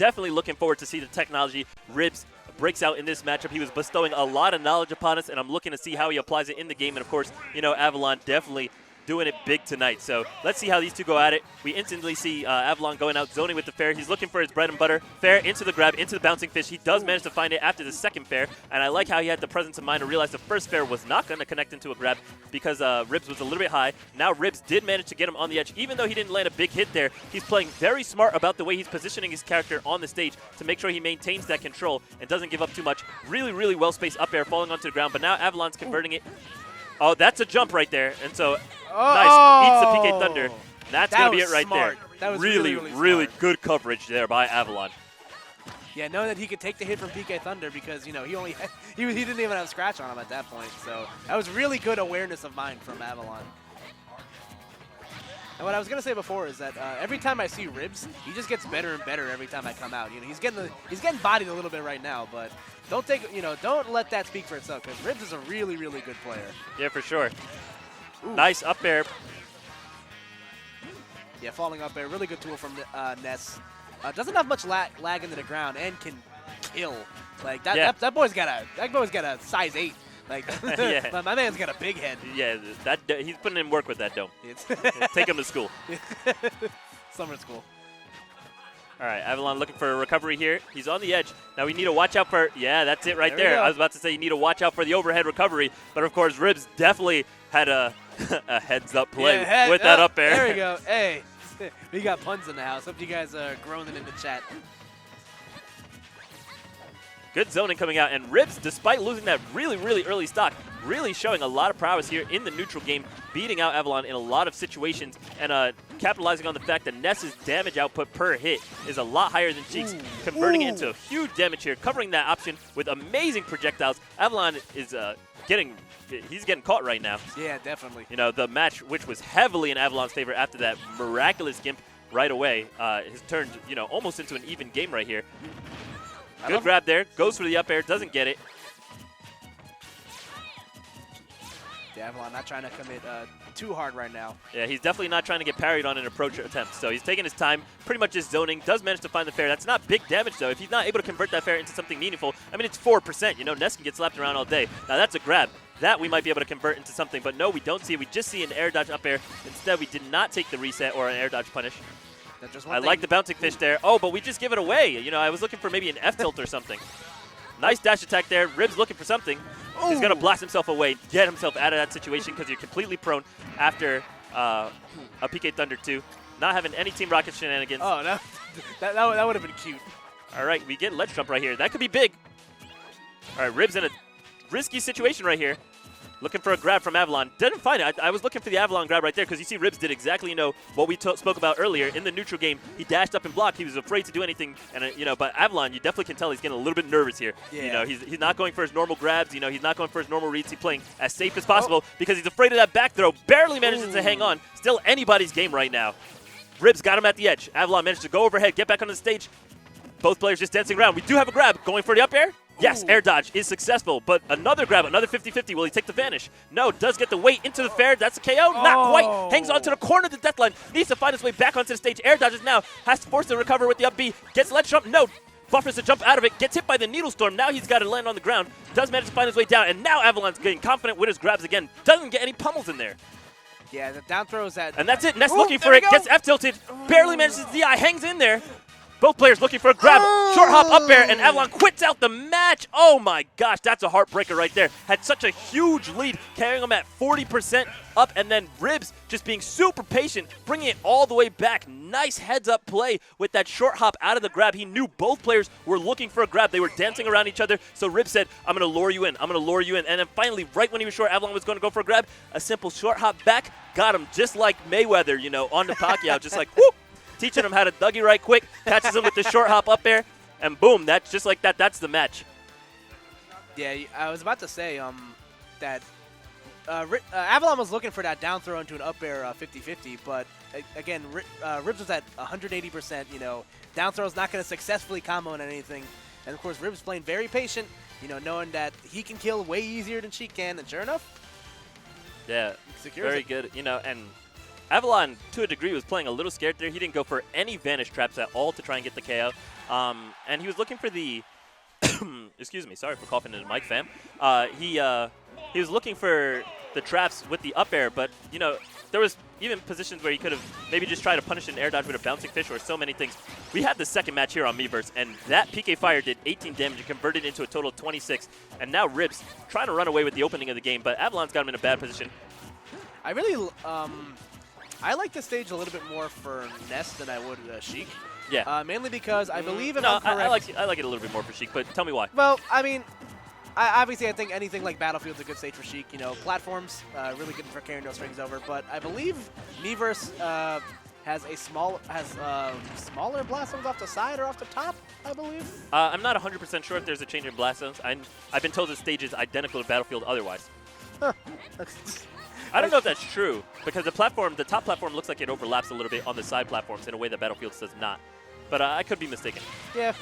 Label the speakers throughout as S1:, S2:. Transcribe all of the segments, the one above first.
S1: definitely looking forward to see the technology Ribs breaks out in this matchup. He was bestowing a lot of knowledge upon us, and I'm looking to see how he applies it in the game. And, of course, Avalon definitely doing it big tonight. So let's see how these two go at it. We instantly see Avalon going out, zoning with the fair. He's looking for his bread and butter. Fair into the grab, into the bouncing fish. He does manage to find it after the second fair, and I like how he had the presence of mind to realize the first fair was not going to connect into a grab because Ribs was a little bit high. Now Ribs did manage to get him on the edge. Even though he didn't land a big hit there, he's playing very smart about the way he's positioning his character on the stage to make sure he maintains that control and doesn't give up too much. Really, really well-spaced up air falling onto the ground, but now Avalon's converting it. Oh, that's a jump right there. And so, nice. Eats the PK Thunder. That's going to be it right
S2: smart.
S1: there.
S2: That was
S1: really good coverage there by Avalon.
S2: Yeah, knowing that he could take the hit from PK Thunder because, he didn't even have scratch on him at that point. So that was really good awareness of mind from Avalon. And what I was going to say before is that every time I see Ribs, he just gets better and better every time I come out. He's getting bodied a little bit right now, but don't let that speak for itself because Ribs is a really, really good player.
S1: Yeah, for sure. Ooh. Nice up air.
S2: Yeah, falling up air, really good tool from Ness. Doesn't have much lag into the ground and can kill. Like that boy's got a size 8. Like
S1: yeah.
S2: my man's got a big head.
S1: Yeah, he's putting in work with that dome. Take him to school.
S2: Summer school.
S1: All right, Avalon looking for a recovery here. He's on the edge. Now we need to watch out for, yeah, that's it right there. I was about to say you need to watch out for the overhead recovery, but of course Ribs definitely had a heads-up play with that up air.
S2: There we go. Hey, we got puns in the house. Hope you guys are groaning in the chat.
S1: Good zoning coming out, and Ribs, despite losing that really, really early stock, really showing a lot of prowess here in the neutral game, beating out Avalon in a lot of situations, and capitalizing on the fact that Ness's damage output per hit is a lot higher than Sheik's, converting it into huge damage here, covering that option with amazing projectiles. Avalon is getting caught right now.
S2: Yeah, definitely.
S1: The match, which was heavily in Avalon's favor after that miraculous gimp right away, has turned, almost into an even game right here. Good grab there. Goes for the up air. Doesn't get it.
S2: Yeah, Avalon not trying to commit too hard right now.
S1: Yeah, he's definitely not trying to get parried on an approach attempt. So he's taking his time, pretty much just zoning. Does manage to find the fair. That's not big damage, though. If he's not able to convert that fair into something meaningful, I mean, it's 4%. Ness can get slapped around all day. Now, that's a grab. That we might be able to convert into something. But no, we don't see it. We just see an air dodge up air. Instead, we did not take the reset or an air dodge punish. I like the bouncing fish there. Oh, but we just give it away. I was looking for maybe an F tilt or something. Nice dash attack there. Ribs looking for something. Ooh. He's going to blast himself away, get himself out of that situation because you're completely prone after a PK Thunder 2. Not having any Team Rocket shenanigans.
S2: Oh, no. that would have been cute.
S1: All right, we get ledge jump right here. That could be big. All right, Ribs in a risky situation right here. Looking for a grab from Avalon. Didn't find it. I was looking for the Avalon grab right there because you see Ribs did exactly what we spoke about earlier in the neutral game. He dashed up and blocked. He was afraid to do anything, and but Avalon, you definitely can tell he's getting a little bit nervous here.
S2: Yeah.
S1: He's not going for his normal grabs. He's not going for his normal reads. He's playing as safe as possible because he's afraid of that back throw. Barely manages to hang on. Still anybody's game right now. Ribs got him at the edge. Avalon managed to go overhead, get back on the stage. Both players just dancing around. We do have a grab going for the up air. Yes, air dodge is successful, but another grab, another 50-50. Will he take the vanish? No, does get the weight into the fair. That's a KO. Not quite. Hangs on to the corner of the death line. Needs to find his way back onto the stage. Air dodges now. Has to force the recover with the up B. Gets ledge jump. No. Buffers the jump out of it. Gets hit by the needle storm. Now he's got to land on the ground. Does manage to find his way down, and now Avalon's getting confident with his grabs again. Doesn't get any pummels in there.
S2: Yeah, the down throw is that.
S1: And that's it. Ness looking for it. Gets F-tilted. Barely manages the DI. Hangs in there. Both players looking for a grab. Short hop up air, and Avalon quits out the match. Oh my gosh, that's a heartbreaker right there. Had such a huge lead, carrying him at 40% up, and then Ribs just being super patient, bringing it all the way back. Nice heads-up play with that short hop out of the grab. He knew both players were looking for a grab. They were dancing around each other, so Ribs said, I'm going to lure you in. I'm going to lure you in. And then finally, right when he was sure Avalon was going to go for a grab, a simple short hop back, got him just like Mayweather, on the Pacquiao, just like, whoop. Teaching him how to Dougie right quick, catches him with the short hop up air, and boom, that's just like that. That's the match.
S2: Yeah, I was about to say that Avalon was looking for that down throw into an up air 50-50, but again, Ribs was at 180%. Down throw's not going to successfully combo on anything, and of course, Ribs playing very patient, knowing that he can kill way easier than Sheik can, and sure enough,
S1: yeah, very good. And Avalon, to a degree, was playing a little scared there. He didn't go for any vanish traps at all to try and get the KO. And he was looking for the excuse me, sorry for coughing into the mic, fam. He was looking for the traps with the up air, but you know, there was even positions where he could have maybe just tried to punish an air dodge with a bouncing fish or so many things. We had the second match here on Miiverse, and that PK Fire did 18 damage and converted into a total of 26. And now Ribs trying to run away with the opening of the game, but Avalon's got him in a bad position.
S2: I really, I like this stage a little bit more for Ness than I would Sheik.
S1: Yeah.
S2: Mainly because I believe if
S1: no,
S2: I'm correct.
S1: I like it a little bit more for Sheik, but tell me why.
S2: Well, I mean, obviously I think anything like Battlefield's a good stage for Sheik. You know, platforms really good for carrying those strings over. But I believe Miiverse has smaller blast zones off the side or off the top, I believe.
S1: I'm not 100% sure if there's a change in blast zones. I've been told the stage is identical to Battlefield otherwise.
S2: Huh.
S1: I don't know if that's true, because the top platform looks like it overlaps a little bit on the side platforms in a way that Battlefield does not. But I could be mistaken.
S2: Yeah,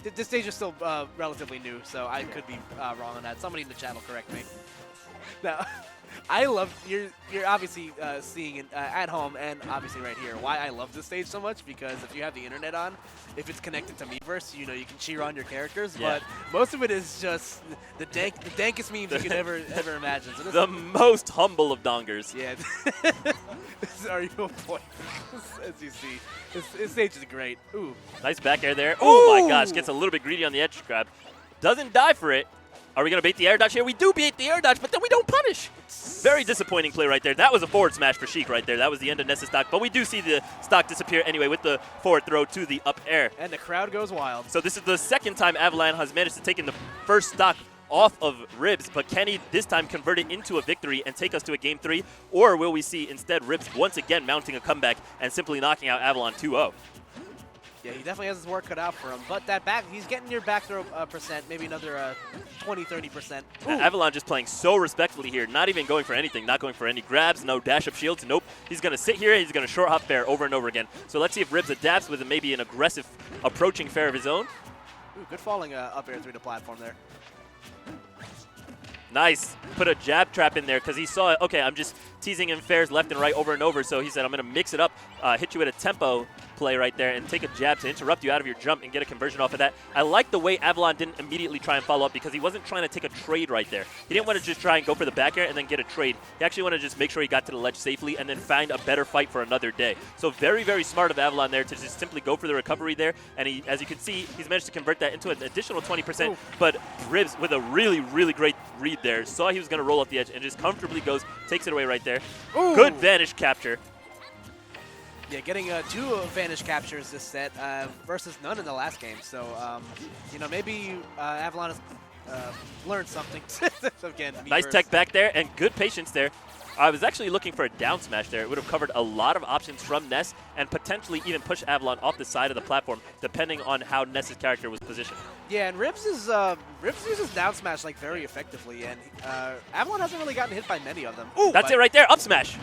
S2: this stage is still relatively new, so I could be wrong on that. Somebody in the channel correct me. Now, I love, you're obviously seeing it at home and obviously right here, why I love this stage so much, because if you have the internet on, if it's connected to Miiverse, you know, you can cheer on your characters,
S1: yeah.
S2: but most of it is just the dankest memes you could ever imagine. So
S1: the most humble of dongers.
S2: Yeah. This is our point, as you see. This stage is great. Ooh.
S1: Nice back air there. Oh my gosh, gets a little bit greedy on the edge grab. Doesn't die for it. Are we going to bait the air dodge here? We do bait the air dodge, but then we don't punish. Very disappointing play right there. That was a forward smash for Sheik right there. That was the end of Ness's stock, but we do see the stock disappear anyway with the forward throw to the up air.
S2: And the crowd goes wild.
S1: So this is the second time Avalon has managed to take in the first stock off of Ribs, but can he this time convert it into a victory and take us to a Game 3? Or will we see instead Ribs once again mounting a comeback and simply knocking out Avalon 2-0?
S2: Yeah, he definitely has his work cut out for him. But that back, he's getting your back throw percent, maybe another 20, 30%.
S1: Avalon just playing so respectfully here, not even going for anything, not going for any grabs, no dash up shields. Nope. He's going to sit here and he's going to short hop fair over and over again. So let's see if Ribs adapts with maybe an aggressive approaching fair of his own.
S2: Ooh, good falling up air through the platform there.
S1: Nice. Put a jab trap in there because he saw it. Okay, I'm just teasing him fairs left and right over and over. So he said, I'm going to mix it up, hit you at a tempo play right there, and take a jab to interrupt you out of your jump and get a conversion off of that. I like the way Avalon didn't immediately try and follow up because he wasn't trying to take a trade right there. He didn't want to just try and go for the back air and then get a trade. He actually wanted to just make sure he got to the ledge safely and then find a better fight for another day. So very, very smart of Avalon there to just simply go for the recovery there. And he, as you can see, he's managed to convert that into an additional 20%. Ooh. But Ribs with a really, really great read there. Saw he was going to roll off the edge and just comfortably goes, takes it away right there. Ooh. Good vanish capture.
S2: Yeah, getting 2 vanish captures this set versus none in the last game. So, you know, maybe Avalon has learned something. Again,
S1: nice tech back there and good patience there. I was actually looking for a down smash there. It would have covered a lot of options from Ness and potentially even push Avalon off the side of the platform, depending on how Ness's character was positioned.
S2: Yeah, and Ribs uses down smash like very effectively, and Avalon hasn't really gotten hit by many of them.
S1: Ooh, that's it right there, up smash.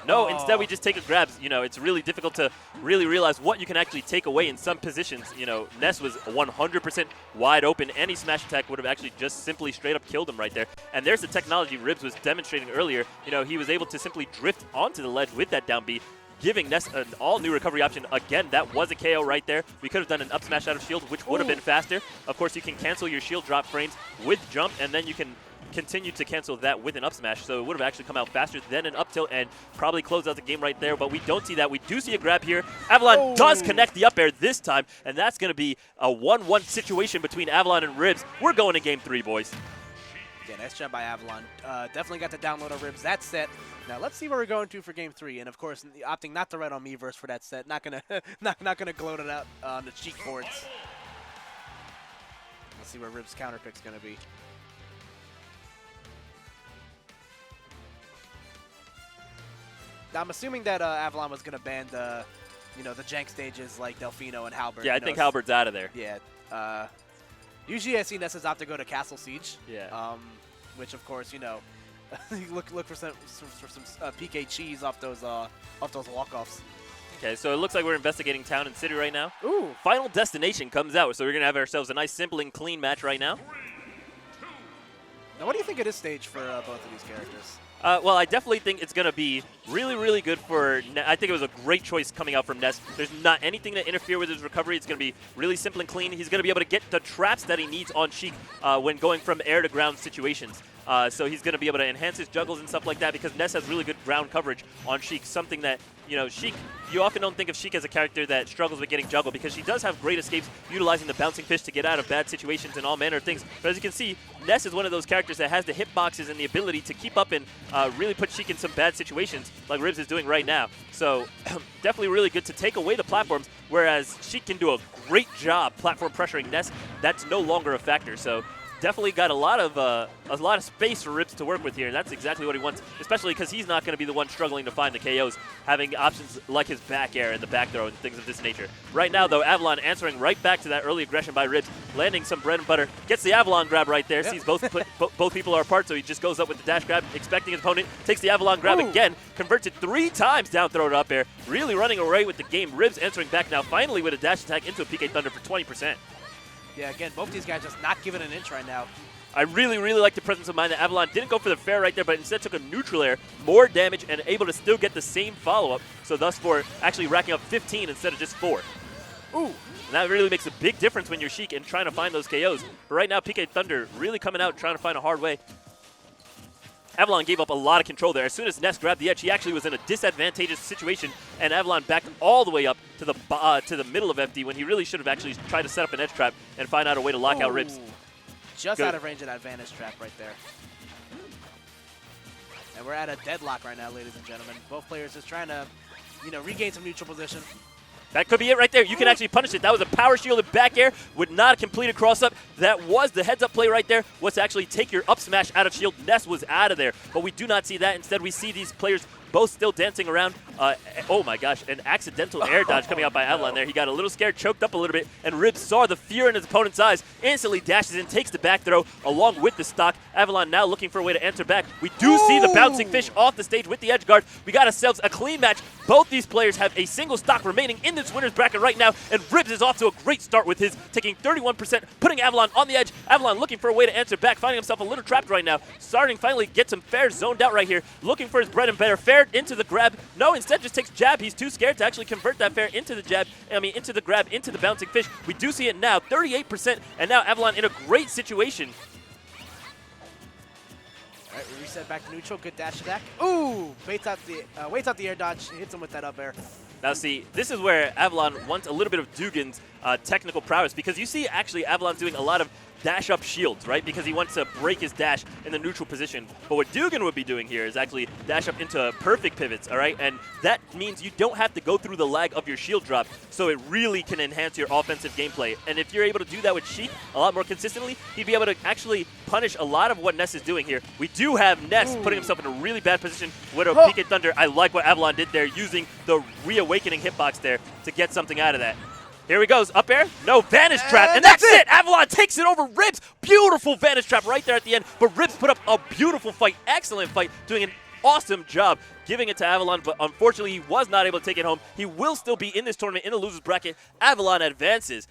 S1: No, instead we just take a grab. You know, it's really difficult to really realize what you can actually take away in some positions. You know, Ness was 100% wide open. Any smash attack would have actually just simply straight up killed him right there. And there's the technology Ribs was demonstrating earlier. You know, he was able to simply drift onto the ledge with that down B, giving Ness an all-new recovery option. Again, that was a KO right there. We could have done an up smash out of shield, which would have been faster. Of course, you can cancel your shield drop frames with jump, and then you can continue to cancel that with an up smash, so it would have actually come out faster than an up tilt and probably close out the game right there, but we don't see that. We do see a grab here. Avalon does connect the up air this time, and that's going to be a 1-1 situation between Avalon and Ribs. We're going to Game 3, boys.
S2: Yeah, nice job by Avalon. Definitely got the download of Ribs. That set. Now let's see where we're going to for Game 3, and of course, opting not to run on Miiverse for that set. Not gonna, not gonna gloat it out on the cheat boards. Let's see where Ribs' counter pick's gonna be. Now, I'm assuming that Avalon was going to ban the, you know, the jank stages like Delfino and Halberd.
S1: Yeah, I think Halberd's out of there.
S2: Yeah. Usually I see Ness opt to go to Castle Siege.
S1: Yeah.
S2: Which, of course, you know, look for some PK cheese off those walk-offs.
S1: Okay, so it looks like we're investigating Town and City right now.
S2: Ooh.
S1: Final Destination comes out, so we're going to have ourselves a nice, simple, and clean match right now.
S2: Now, what do you think of this stage for both of these characters?
S1: Well, I definitely think it's going to be really, really good for I think it was a great choice coming out from Ness. There's not anything to interfere with his recovery. It's going to be really simple and clean. He's going to be able to get the traps that he needs on Sheik when going from air to ground situations. So he's going to be able to enhance his juggles and stuff like that because Ness has really good ground coverage on Sheik, something that, Sheik, you often don't think of Sheik as a character that struggles with getting juggled because she does have great escapes utilizing the bouncing fish to get out of bad situations and all manner of things. But as you can see, Ness is one of those characters that has the hitboxes and the ability to keep up and really put Sheik in some bad situations like Ribs is doing right now. So definitely really good to take away the platforms, whereas Sheik can do a great job platform pressuring Ness. That's no longer a factor. So definitely got a lot of space for Ribs to work with here, and that's exactly what he wants, especially because he's not going to be the one struggling to find the KOs, having options like his back air and the back throw and things of this nature. Right now, though, Avalon answering right back to that early aggression by Ribs, landing some bread and butter, gets the Avalon grab right there, sees both people are apart, so he just goes up with the dash grab, expecting his opponent, takes the Avalon grab again, converts it 3 times down throw to up air, really running away with the game. Ribs answering back now, finally with a dash attack into a PK Thunder for 20%.
S2: Yeah, again, both these guys just not giving an inch right now.
S1: I really, really like the presence of mind that Avalon didn't go for the fair right there, but instead took a neutral air, more damage, and able to still get the same follow-up. So thus for actually racking up 15 instead of just 4.
S2: Ooh.
S1: And that really makes a big difference when you're Sheik and trying to find those KOs. But right now, PK Thunder really coming out trying to find a hard way. Avalon gave up a lot of control there. As soon as Ness grabbed the edge, he actually was in a disadvantageous situation, and Avalon backed all the way up to the middle of FD when he really should have actually tried to set up an edge trap and find out a way to lock out Ribs.
S2: Just out of range of that Vanish trap right there. And we're at a deadlock right now, ladies and gentlemen. Both players just trying to, regain some neutral position.
S1: That could be it right there. You can actually punish it. That was a power shielded back air with not a completed cross-up. That was the heads-up play right there, was to actually take your up smash out of shield. Ness was out of there, but we do not see that. Instead, we see these players both still dancing around. Oh my gosh, an accidental air dodge coming out by Avalon there. He got a little scared, choked up a little bit, and Ribs saw the fear in his opponent's eyes, instantly dashes in, takes the back throw along with the stock. Avalon now looking for a way to answer back. We do see the bouncing fish off the stage with the edge guard. We got ourselves a clean match. Both these players have a single stock remaining in this winner's bracket right now, and Ribs is off to a great start with his, taking 31%, putting Avalon on the edge. Avalon looking for a way to answer back, finding himself a little trapped right now. Starting finally get some fair zoned out right here, looking for his bread and butter. Fair into the grab. No, instead just takes jab. He's too scared to actually convert that fair into the jab. Into the grab, into the bouncing fish. We do see it now, 38%, and now Avalon in a great situation.
S2: All right, we reset back to neutral. Good dash attack. Ooh, waits out the air dodge. Hits him with that up air.
S1: Now see, this is where Avalon wants a little bit of Dugan's technical prowess, because you see actually Avalon's doing a lot of dash up shields, right? Because he wants to break his dash in the neutral position. But what Dugan would be doing here is actually dash up into perfect pivots, all right? And that means you don't have to go through the lag of your shield drop, so it really can enhance your offensive gameplay. And if you're able to do that with Sheik a lot more consistently, he'd be able to actually punish a lot of what Ness is doing here. We do have Ness putting himself in a really bad position with a PK Thunder. I like what Avalon did there, using the reawakening hitbox there to get something out of that. Here he goes, up air, no, Vanish Trap, and that's it! Avalon takes it over Ribs! Beautiful Vanish Trap right there at the end, but Ribs put up a beautiful fight, excellent fight, doing an awesome job giving it to Avalon, but unfortunately he was not able to take it home. He will still be in this tournament in the loser's bracket. Avalon advances.